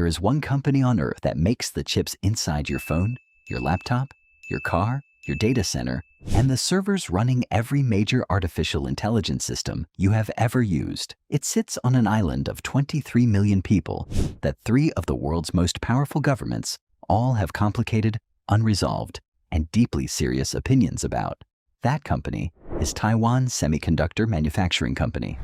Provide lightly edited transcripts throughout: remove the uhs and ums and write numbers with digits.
There is one company on Earth that makes the chips inside your phone, your laptop, your car, your data center, and the servers running every major artificial intelligence system you have ever used. It sits on an island of 23 million people that 3 of the world's most powerful governments all have complicated, unresolved, and deeply serious opinions about. That company is Taiwan Semiconductor Manufacturing Company.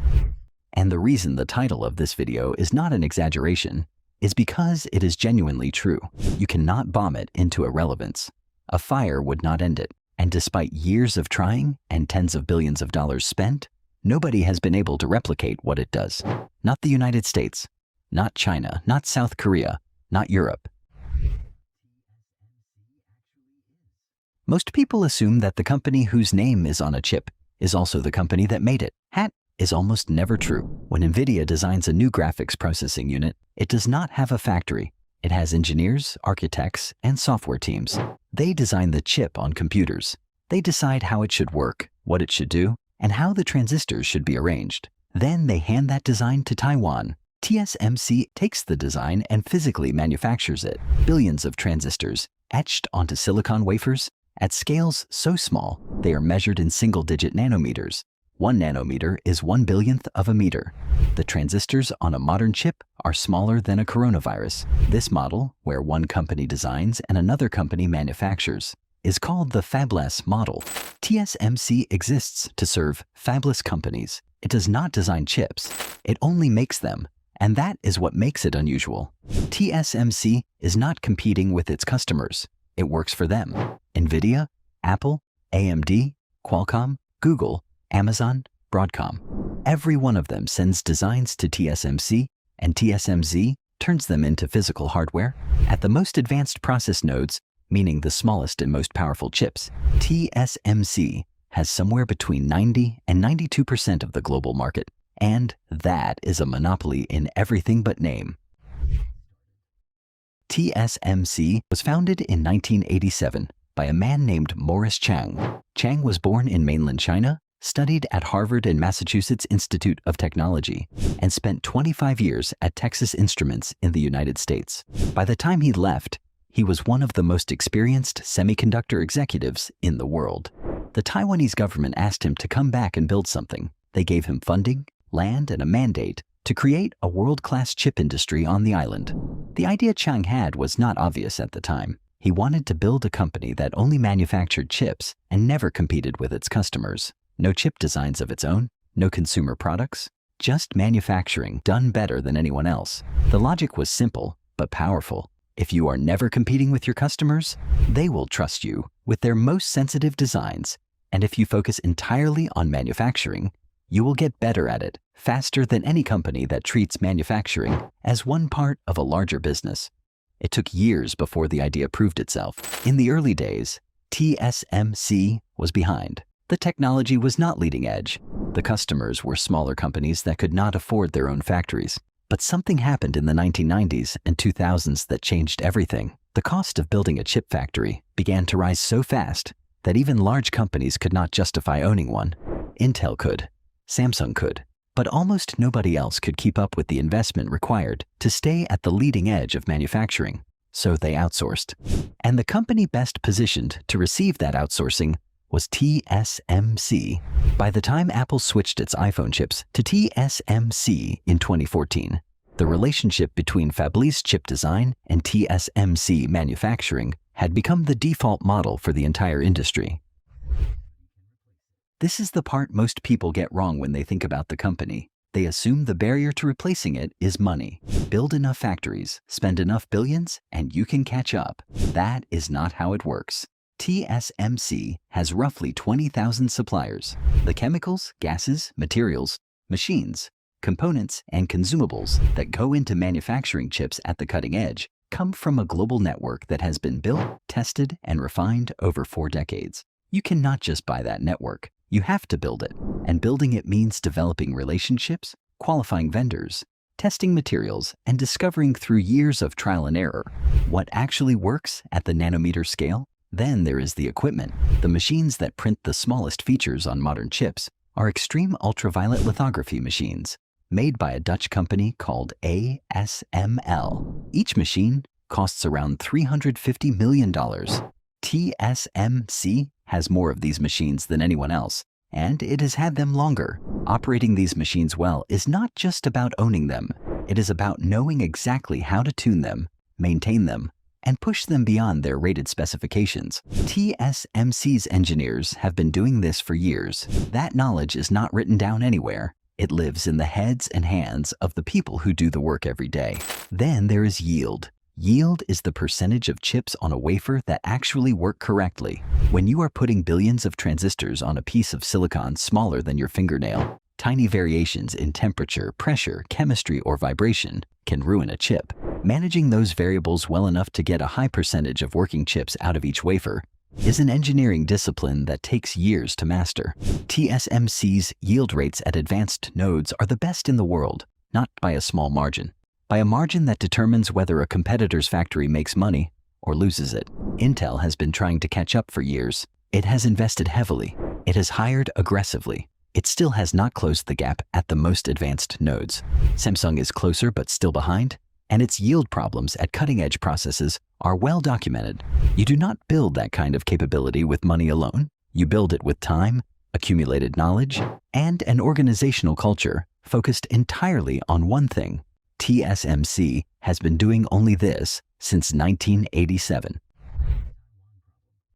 And the reason the title of this video is not an exaggeration is because it is genuinely true. You cannot bomb it into irrelevance. A fire would not end it. And despite years of trying and tens of billions of dollars spent, nobody has been able to replicate what it does. Not the United States, not China, not South Korea, not Europe. Most people assume that the company whose name is on a chip is also the company that made it. That is almost never true. When Nvidia designs a new graphics processing unit, it does not have a factory. It has engineers, architects, and software teams. They design the chip on computers. They decide how it should work, what it should do, and how the transistors should be arranged. Then they hand that design to Taiwan. TSMC takes the design and physically manufactures it. Billions of transistors etched onto silicon wafers at scales so small they are measured in single-digit nanometers. 1 nanometer is 1/1000th of a meter. The transistors on a modern chip are smaller than a coronavirus. This model, where one company designs and another company manufactures, is called the fabless model. TSMC exists to serve fabless companies. It does not design chips. It only makes them, and that is what makes it unusual. TSMC is not competing with its customers. It works for them. Nvidia, Apple, AMD, Qualcomm, Google, Amazon, Broadcom. Every one of them sends designs to TSMC, and TSMC turns them into physical hardware. At the most advanced process nodes, meaning the smallest and most powerful chips, TSMC has somewhere between 90 and 92% of the global market. And that is a monopoly in everything but name. TSMC was founded in 1987 by a man named Morris Chang. Chang was born in mainland China, studied at Harvard and Massachusetts Institute of Technology, and spent 25 years at Texas Instruments in the United States. By the time he left, he was one of the most experienced semiconductor executives in the world. The Taiwanese government asked him to come back and build something. They gave him funding, land, and a mandate to create a world-class chip industry on the island. The idea Chang had was not obvious at the time. He wanted to build a company that only manufactured chips and never competed with its customers. No chip designs of its own, no consumer products, just manufacturing done better than anyone else. The logic was simple, but powerful. If you are never competing with your customers, they will trust you with their most sensitive designs. And if you focus entirely on manufacturing, you will get better at it, faster than any company that treats manufacturing as one part of a larger business. It took years before the idea proved itself. In the early days, TSMC was behind. The technology was not leading edge. The customers were smaller companies that could not afford their own factories. But something happened in the 1990s and 2000s that changed everything. The cost of building a chip factory began to rise so fast that even large companies could not justify owning one. Intel could, Samsung could, but almost nobody else could keep up with the investment required to stay at the leading edge of manufacturing. So they outsourced. And the company best positioned to receive that outsourcing was TSMC. By the time Apple switched its iPhone chips to TSMC in 2014, the relationship between fabless chip design and TSMC manufacturing had become the default model for the entire industry. This is the part most people get wrong when they think about the company. They assume the barrier to replacing it is money. Build enough factories, spend enough billions, and you can catch up. That is not how it works. TSMC has roughly 20,000 suppliers. The chemicals, gases, materials, machines, components, and consumables that go into manufacturing chips at the cutting edge come from a global network that has been built, tested, and refined over 4 decades. You cannot just buy that network. You have to build it. And building it means developing relationships, qualifying vendors, testing materials, and discovering through years of trial and error what actually works at the nanometer scale. Then there is the equipment. The machines that print the smallest features on modern chips are extreme ultraviolet lithography machines. made by a Dutch company called ASML. Each machine costs around $350 million. TSMC has more of these machines than anyone else, and it has had them longer. Operating these machines well is not just about owning them. It is about knowing exactly how to tune them, maintain them, and push them beyond their rated specifications. TSMC's engineers have been doing this for years. That knowledge is not written down anywhere. It lives in the heads and hands of the people who do the work every day. Then there is yield. Yield is the percentage of chips on a wafer that actually work correctly. When you are putting billions of transistors on a piece of silicon smaller than your fingernail, tiny variations in temperature, pressure, chemistry, or vibration can ruin a chip. Managing those variables well enough to get a high percentage of working chips out of each wafer is an engineering discipline that takes years to master. TSMC's yield rates at advanced nodes are the best in the world, not by a small margin, by a margin that determines whether a competitor's factory makes money or loses it. Intel has been trying to catch up for years. It has invested heavily. It has hired aggressively. It still has not closed the gap at the most advanced nodes. Samsung is closer but still behind, and its yield problems at cutting-edge processes are well documented. You do not build that kind of capability with money alone. You build it with time, accumulated knowledge, and an organizational culture focused entirely on one thing. TSMC has been doing only this since 1987.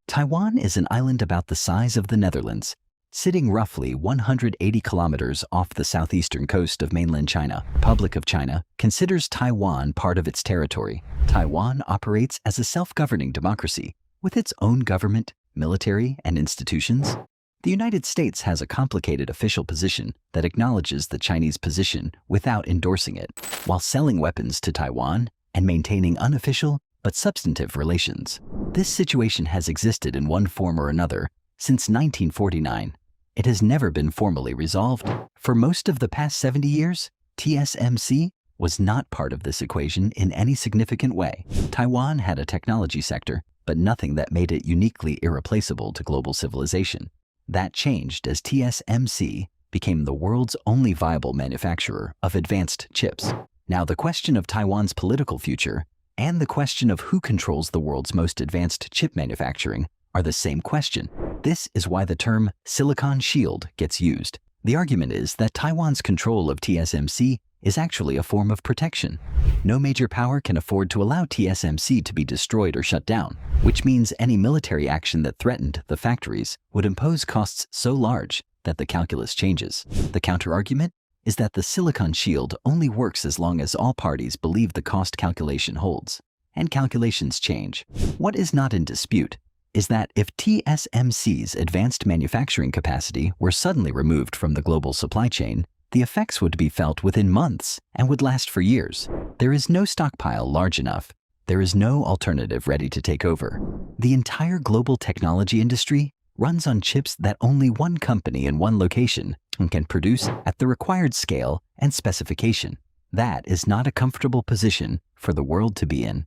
Taiwan is an island about the size of the Netherlands, sitting roughly 180 kilometers off the southeastern coast of mainland China. The Republic of China considers Taiwan part of its territory. Taiwan operates as a self-governing democracy with its own government, military, and institutions. The United States has a complicated official position that acknowledges the Chinese position without endorsing it, while selling weapons to Taiwan and maintaining unofficial but substantive relations. This situation has existed in one form or another since 1949. It has never been formally resolved. For most of the past 70 years, TSMC was not part of this equation in any significant way. Taiwan had a technology sector, but nothing that made it uniquely irreplaceable to global civilization. That changed as TSMC became the world's only viable manufacturer of advanced chips. Now, the question of Taiwan's political future and the question of who controls the world's most advanced chip manufacturing are the same question. This is why the term silicon shield gets used. The argument is that Taiwan's control of TSMC is actually a form of protection. No major power can afford to allow TSMC to be destroyed or shut down, which means any military action that threatened the factories would impose costs so large that the calculus changes. The counterargument is that the silicon shield only works as long as all parties believe the cost calculation holds, and calculations change. What is not in dispute is that if TSMC's advanced manufacturing capacity were suddenly removed from the global supply chain, the effects would be felt within months and would last for years. There is no stockpile large enough. There is no alternative ready to take over. The entire global technology industry runs on chips that only one company in one location can produce at the required scale and specification. That is not a comfortable position for the world to be in.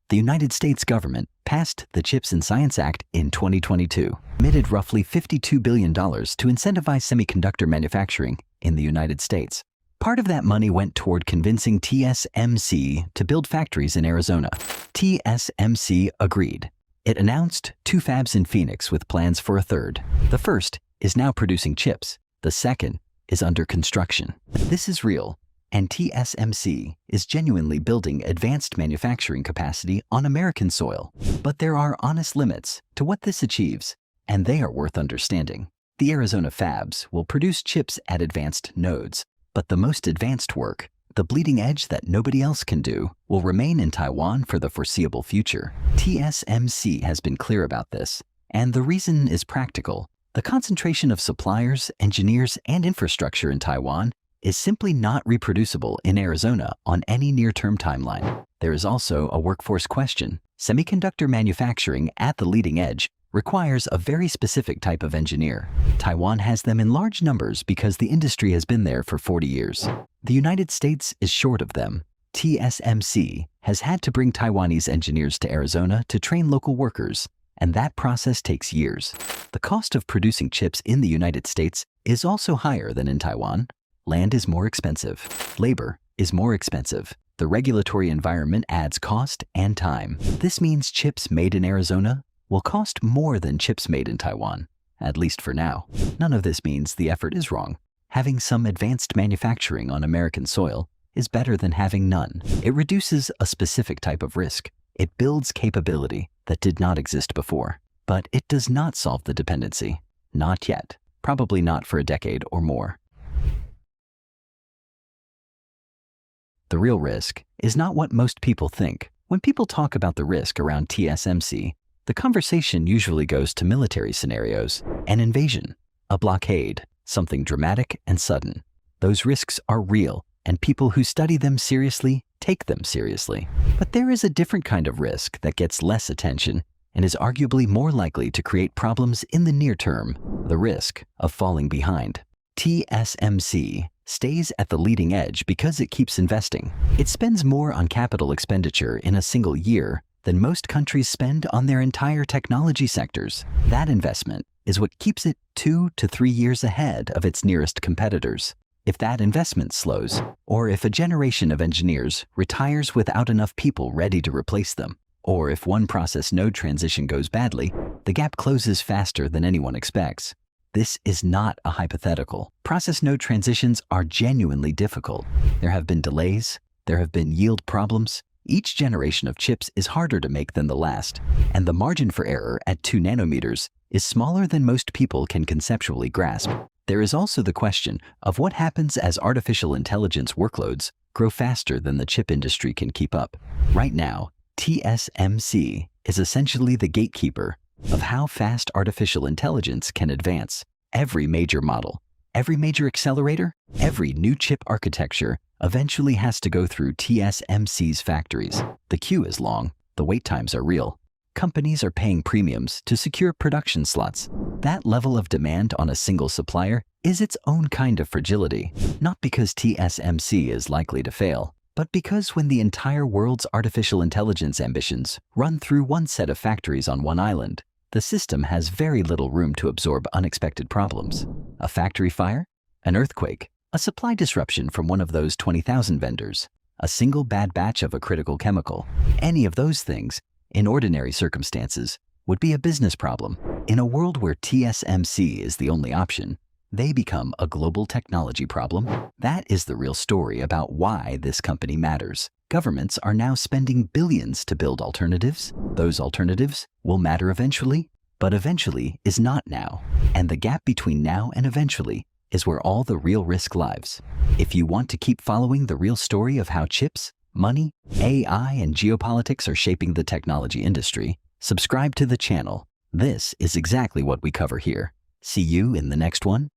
The United States government passed the CHIPS and Science Act in 2022, committed roughly $52 billion to incentivize semiconductor manufacturing in the United States. Part of that money went toward convincing TSMC to build factories in Arizona. TSMC agreed. It announced 2 fabs in Phoenix with plans for a third. The first is now producing chips. The second is under construction. This is real. And TSMC is genuinely building advanced manufacturing capacity on American soil. But there are honest limits to what this achieves, and they are worth understanding. The Arizona fabs will produce chips at advanced nodes, but the most advanced work, the bleeding edge that nobody else can do, will remain in Taiwan for the foreseeable future. TSMC has been clear about this, and the reason is practical. The concentration of suppliers, engineers, and infrastructure in Taiwan is simply not reproducible in Arizona on any near-term timeline. There is also a workforce question. Semiconductor manufacturing at the leading edge requires a very specific type of engineer. Taiwan has them in large numbers because the industry has been there for 40 years. The United States is short of them. TSMC has had to bring Taiwanese engineers to Arizona to train local workers, and that process takes years. The cost of producing chips in the United States is also higher than in Taiwan. Land is more expensive. Labor is more expensive. The regulatory environment adds cost and time. This means chips made in Arizona will cost more than chips made in Taiwan, at least for now. None of this means the effort is wrong. Having some advanced manufacturing on American soil is better than having none. It reduces a specific type of risk. It builds capability that did not exist before. But it does not solve the dependency. Not yet. Probably not for a decade or more. The real risk is not what most people think. When people talk about the risk around TSMC, the conversation usually goes to military scenarios, an invasion, a blockade, something dramatic and sudden. Those risks are real, and people who study them seriously take them seriously. But there is a different kind of risk that gets less attention and is arguably more likely to create problems in the near term, the risk of falling behind. TSMC stays at the leading edge because it keeps investing. It spends more on capital expenditure in a single year than most countries spend on their entire technology sectors. That investment is what keeps it 2 to 3 years ahead of its nearest competitors. If that investment slows, or if a generation of engineers retires without enough people ready to replace them, or if one process node transition goes badly, the gap closes faster than anyone expects. This is not a hypothetical. Process node transitions are genuinely difficult. There have been delays, there have been yield problems. Each generation of chips is harder to make than the last, and the margin for error at 2 nanometers is smaller than most people can conceptually grasp. There is also the question of what happens as artificial intelligence workloads grow faster than the chip industry can keep up. Right now, TSMC is essentially the gatekeeper of how fast artificial intelligence can advance. Every major model, every major accelerator, every new chip architecture eventually has to go through TSMC's factories. The queue is long, the wait times are real. Companies are paying premiums to secure production slots. That level of demand on a single supplier is its own kind of fragility, not because TSMC is likely to fail, but because when the entire world's artificial intelligence ambitions run through one set of factories on one island, the system has very little room to absorb unexpected problems. A factory fire, an earthquake, a supply disruption from one of those 20,000 vendors, a single bad batch of a critical chemical. Any of those things, in ordinary circumstances, would be a business problem. In a world where TSMC is the only option, they become a global technology problem. That is the real story about why this company matters. Governments are now spending billions to build alternatives. Those alternatives will matter eventually, but eventually is not now. And the gap between now and eventually is where all the real risk lies. If you want to keep following the real story of how chips, money, AI, and geopolitics are shaping the technology industry, subscribe to the channel. This is exactly what we cover here. See you in the next one.